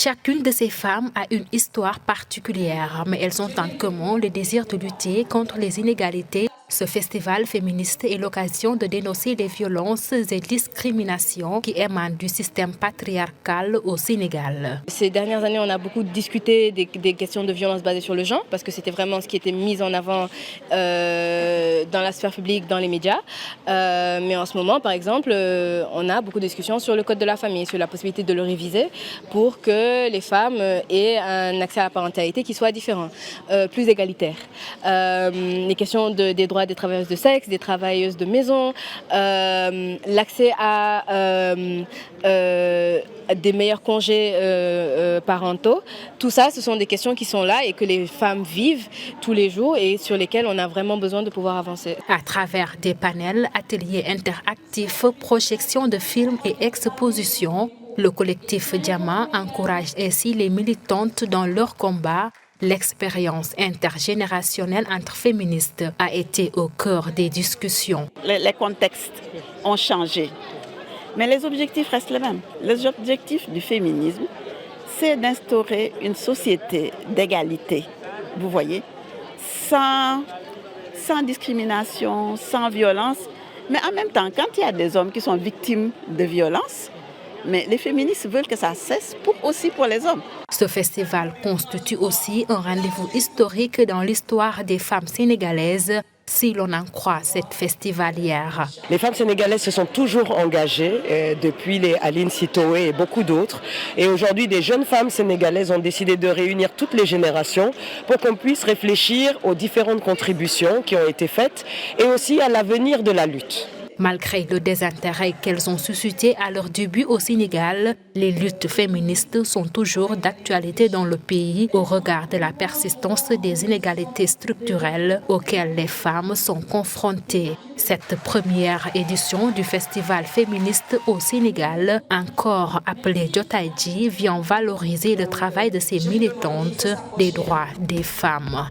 Chacune de ces femmes a une histoire particulière, mais elles ont en commun le désir de lutter contre les inégalités. Ce festival féministe est l'occasion de dénoncer les violences et discriminations qui émanent du système patriarcal au Sénégal. Ces dernières années, on a beaucoup discuté des questions de violence basées sur le genre, parce que c'était vraiment ce qui était mis en avant dans la sphère publique, dans les médias. Mais en ce moment, par exemple, on a beaucoup de discussions sur le code de la famille, sur la possibilité de le réviser pour que les femmes aient un accès à la parentalité qui soit différent, plus égalitaire. Les questions des droits des travailleuses de sexe, des travailleuses de maison, l'accès à des meilleurs congés parentaux. Tout ça, ce sont des questions qui sont là et que les femmes vivent tous les jours et sur lesquelles on a vraiment besoin de pouvoir avancer. À travers des panels, ateliers interactifs, projections de films et expositions, le collectif Diamant encourage ainsi les militantes dans leur combat. L'expérience intergénérationnelle entre féministes a été au cœur des discussions. Les contextes ont changé, mais les objectifs restent les mêmes. Les objectifs du féminisme, c'est d'instaurer une société d'égalité, vous voyez, sans discrimination, sans violence. Mais en même temps, quand il y a des hommes qui sont victimes de violences, mais les féministes veulent que ça cesse aussi pour les hommes. Ce festival constitue aussi un rendez-vous historique dans l'histoire des femmes sénégalaises, si l'on en croit cette festivalière. Les femmes sénégalaises se sont toujours engagées depuis les Aline Sitoé et beaucoup d'autres. Et aujourd'hui, des jeunes femmes sénégalaises ont décidé de réunir toutes les générations pour qu'on puisse réfléchir aux différentes contributions qui ont été faites et aussi à l'avenir de la lutte. Malgré le désintérêt qu'elles ont suscité à leur début au Sénégal, les luttes féministes sont toujours d'actualité dans le pays au regard de la persistance des inégalités structurelles auxquelles les femmes sont confrontées. Cette première édition du festival féministe au Sénégal, encore appelé Jotaïji, vient valoriser le travail de ces militantes des droits des femmes.